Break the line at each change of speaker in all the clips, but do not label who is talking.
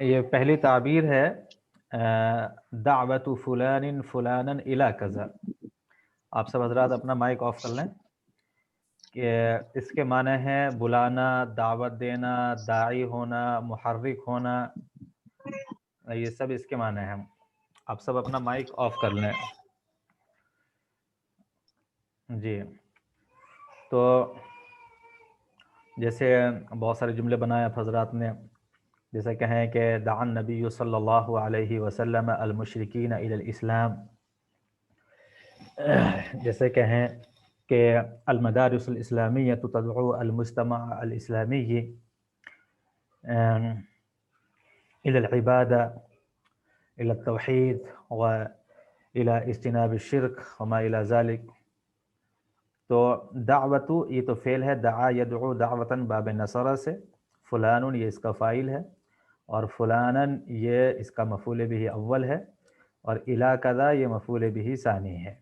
یہ پہلی تعبیر ہے دعوت فلان فلانا الی کذا. آپ سب حضرات اپنا مائک آف کر لیں. کہ اس کے معنی ہے بلانا، دعوت دینا، داعی ہونا، محرک ہونا، یہ سب اس کے معنی ہیں. آپ سب اپنا مائک آف کر لیں. جی تو جیسے بہت سارے جملے بنائے حضرات نے، جیسے کہیں کہ دعا النبی صلی اللہ علیہ وسلم المشرکین الی الاسلام، جیسے کہیں کہ المدارس الاسلامیہ تدعو المجتمع الاسلامی الی العبادہ الی التوحید و الی اجتناب الشرک وما الی ذلک. تو دعوت یہ تو فعل ہے، دعا یدعو دعوتاً باب نصرہ سے، فلان یہ اس کا فاعل ہے، اور فلاناً یہ اس کا مفعول بھی اول ہے، اور الی کذا یہ مفعول بھی ثانی ہے.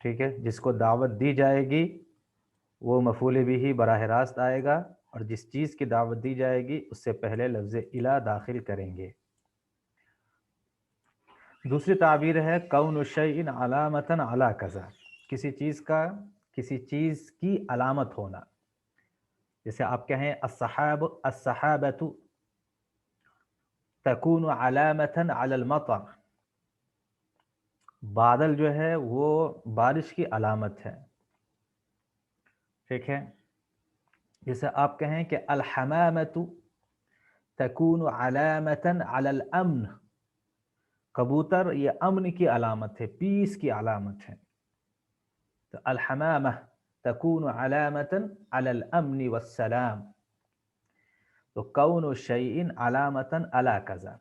ٹھیک ہے، جس کو دعوت دی جائے گی وہ مفعول بھی براہ راست آئے گا، اور جس چیز کی دعوت دی جائے گی اس سے پہلے لفظ الی داخل کریں گے. دوسری تعبیر ہے کون الشیء علامۃ علی کذا، کسی چیز کی علامت ہونا. جیسے آپ کہیں السحابۃ تکون علامۃ علی المطر، بادل جو ہے وہ بارش کی علامت ہے. ٹھیک ہے، جیسے آپ کہیں کہ الحمامۃ تکون علامۃ علی الامن، کبوتر یہ امن کی علامت ہے، پیس کی علامت ہے. تو الحمامہ تکون علامۃ علی الامن والسلام. تو کون الشیء علامۃ علی کذا،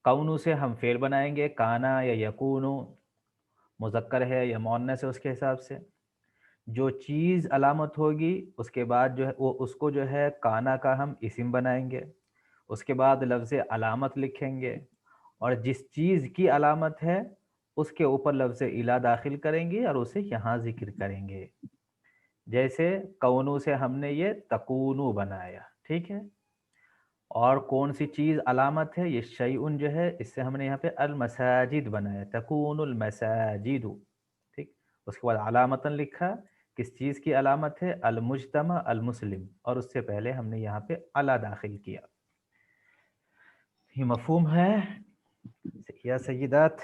کون سے ہم فعل بنائیں گے، کانا یا یکون، مذکر ہے یا مؤنث ہے اس کے حساب سے. جو چیز علامت ہوگی اس کے بعد جو ہے وہ اس کو جو ہے کانا کا ہم اسم بنائیں گے، اس کے بعد لفظ علامت لکھیں گے، اور جس چیز کی علامت ہے اس کے اوپر لفظ الی داخل کریں گے اور اسے یہاں ذکر کریں گے. جیسے کونو سے ہم نے یہ تکونو بنایا. ٹھیک ہے، اور کون سی چیز علامت ہے، یہ شیئن جو ہے اس سے ہم نے یہاں پہ المساجد بنایا، تکون المساجد. ٹھیک، اس کے بعد علامتاً لکھا، کس چیز کی علامت ہے، المجتمع المسلم، اور اس سے پہلے ہم نے یہاں پہ الی داخل کیا. یہ مفہوم ہے یا سیدات؟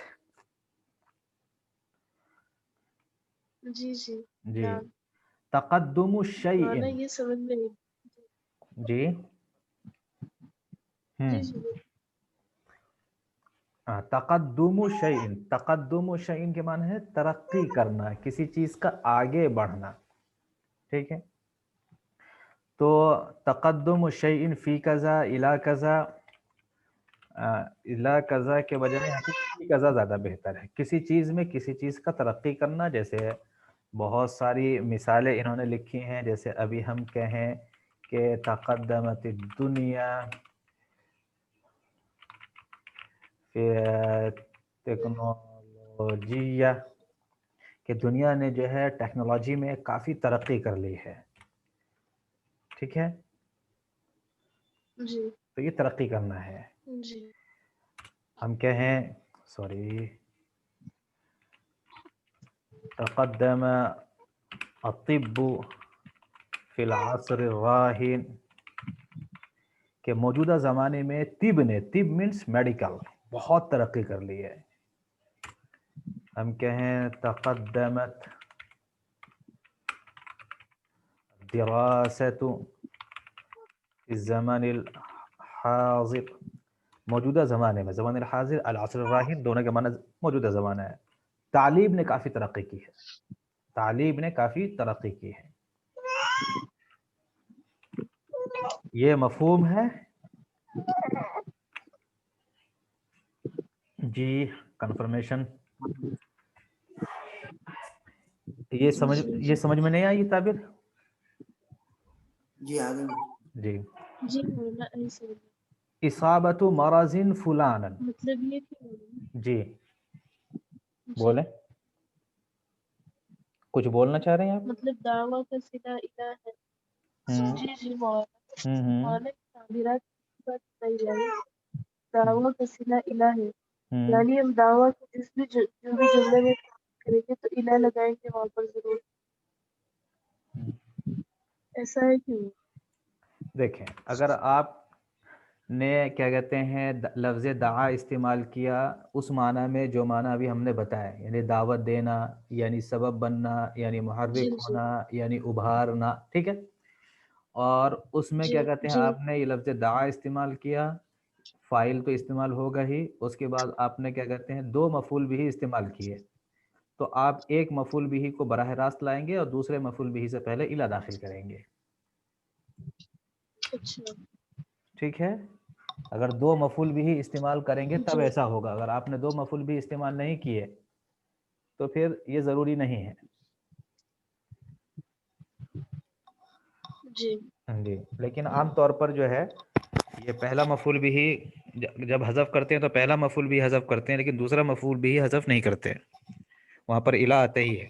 جی جی
جی.
نعم.
تقدم الشیء،
مانا یہ سمجھ میں نہیں.
جی
جی جی
تقدم شیء، تقدم شیء کے معنی ہے ترقی کرنا، کسی چیز کا آگے بڑھنا. ٹھیک ہے، تو تقدم شیء فی کذا الی کذا، الی کذا کے بجائے یہاں پہ فی کذا زیادہ بہتر ہے. کسی چیز میں کسی چیز کا ترقی کرنا، جیسے بہت ساری مثالیں انہوں نے لکھی ہیں. جیسے ابھی ہم کہیں کہ تقدمت الدنیا فی ٹیکنالوجیہ، کہ دنیا نے جو ہے ٹیکنالوجی میں کافی ترقی کر لی ہے. ٹھیک ہے،
جی
تو یہ ترقی کرنا ہے.
جی
ہم کہیں سوری تقدم الطب فی العصر الراہن، کہ موجودہ زمانے میں طب نے، طب مینس میڈیکل، بہت ترقی کر لی ہے. ہم کہیں تقدمت دراست فی الزمن الحاضر، موجودہ زمانے میں، زمان الحاضر العصر الراہن دونوں کے معنی موجودہ زمانہ ہے. تعلیم نے کافی ترقی کی ہے، تعلیم نے کافی ترقی کی ہے. یہ مفہوم ہے. جی کنفرمیشن. یہ
جی
سمجھ میں نہیں آئی یہ تعبیر؟
جی آگے.
جی.
جی مولانا ایسے
اصابت مرض فلانا،
مطلب یہ کہ
جی
جی
بولیں، کچھ بولنا چاہ رہے ہیں آپ؟
مطلب دعویٰ کا صلہ الہ ہے.
ہوں
جی جی مولانا
ہوں
مولانا کی تعبیرات بات نہیں یعنی دعویٰ کا صلہ الہ ہے
ہم،
یعنی ہم دعویٰ کے جو بھی جملے میں کریں گے تو الہ لگائیں گے وہاں پر ضرور ایسا ہے کہ
دیکھیں اگر آپ نے کیا کہتے ہیں لفظ دعا استعمال کیا اس معنی میں جو معنی ابھی ہم نے بتایا یعنی دعوت دینا یعنی سبب بننا یعنی
جی
محرک
جی
ہونا یعنی ابھارنا ٹھیک ہے اور اس میں
جی
کیا کہتے ہیں
جی
آپ نے یہ لفظ دعا استعمال کیا فائل تو استعمال ہوگا ہی اس کے بعد آپ نے کیا کہتے ہیں دو مفعول بھی استعمال کیے تو آپ ایک مفعول بھی کو براہ راست لائیں گے اور دوسرے مفعول بھی سے پہلے الا داخل کریں گے
اچھا
ٹھیک ہے اگر دو مفعول بھی استعمال کریں گے تب
جی
ایسا ہوگا اگر آپ نے دو مفعول بھی استعمال نہیں کیے تو پھر یہ ضروری نہیں ہے
جی
جی لیکن عام طور پر جو ہے یہ پہلا مفعول بھی جب حذف کرتے ہیں تو پہلا مفعول بھی حذف کرتے ہیں لیکن دوسرا مفعول بھی حذف نہیں کرتے وہاں پر الا آتے ہی ہے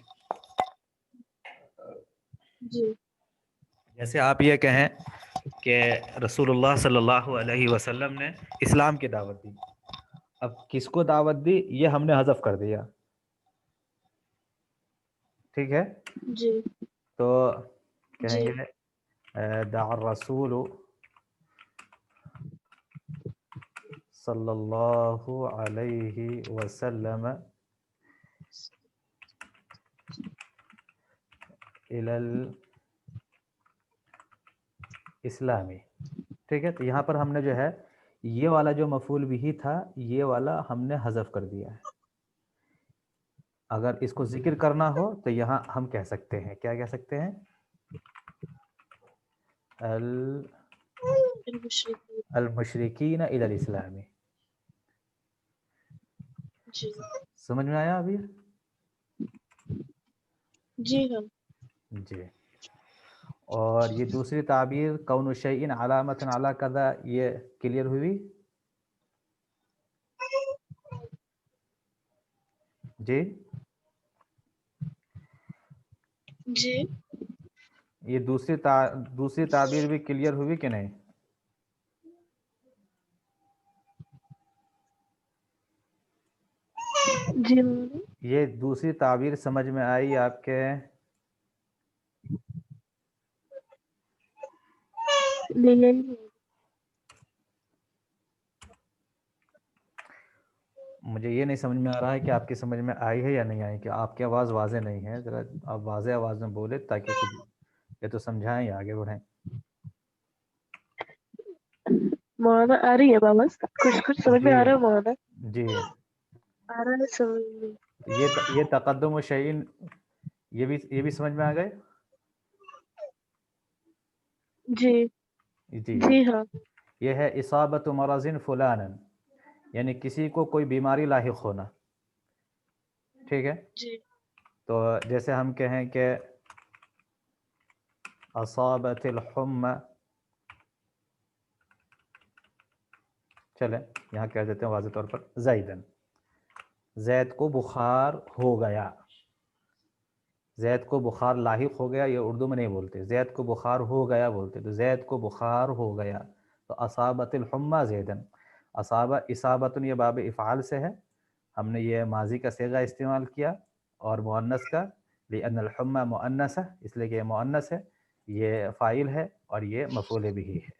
جی
جیسے آپ یہ کہیں کہ رسول اللہ صلی اللہ علیہ وسلم نے اسلام کی دعوت دی اب کس کو دعوت دی یہ ہم نے حذف کر دیا ٹھیک ہے
جی
تو کہیں
جی
گے دعا الرسول صلی اللہ علیہ وسلم الی الاسلامی ٹھیک ہے تو یہاں پر ہم نے جو ہے یہ والا جو مفعول بھی تھا یہ والا ہم نے حذف کر دیا ہے اگر اس کو ذکر کرنا ہو تو یہاں ہم کہہ سکتے ہیں کیا کہہ سکتے ہیں
المشرقین
المشرکین الی الاسلامی
جی
سمجھ میں آیا ابھی
جی ہاں
جی اور یہ دوسری تعبیر کون الشیء علامۃ علی کذا یہ کلیئر ہوئی جی
جی
یہ دوسری تعبیر بھی کلیئر ہوئی کہ نہیں
جی
یہ دوسری تعبیر سمجھ میں آئی آپ کے
نہیں
مجھے یہ نہیں سمجھ میں آ رہا ہے کہ آپ کی سمجھ میں آئی ہے یا نہیں آئی کہ آپ کی آواز واضح نہیں ہے ذرا آپ واضح آواز میں بولے تاکہ کچھ یہ تو سمجھائیں یا آگے بڑھیں
مولانا آ رہی ہے آواز کچھ کچھ سمجھ میں
جی
آ رہا ہے مولانا
جی
آ رہا ہے سمجھ میں
یہ تقدم و شعین یہ بھی سمجھ میں آ گئے
جی
جی
جی ہاں
یہ ہے اصابت مرض فلانا یعنی کسی کو کوئی بیماری لاحق ہونا ٹھیک ہے
جی
تو جیسے ہم کہیں کہ اصابت الحمى چلیں یہاں کہہ دیتے ہیں واضح طور پر زیدن زید کو بخار ہو گیا زید کو بخار لاحق ہو گیا یہ اردو میں نہیں بولتے زید کو بخار ہو گیا بولتے تو زید کو بخار ہو گیا تو اصابت الحمى زیدن اصابت یہ باب افعال سے ہے ہم نے یہ ماضی کا صیغہ استعمال کیا اور مؤنث کا لأن الحمى مؤنث ہے اس لیے کہ یہ مؤنث ہے یہ فاعل ہے اور یہ مفعول بھی ہے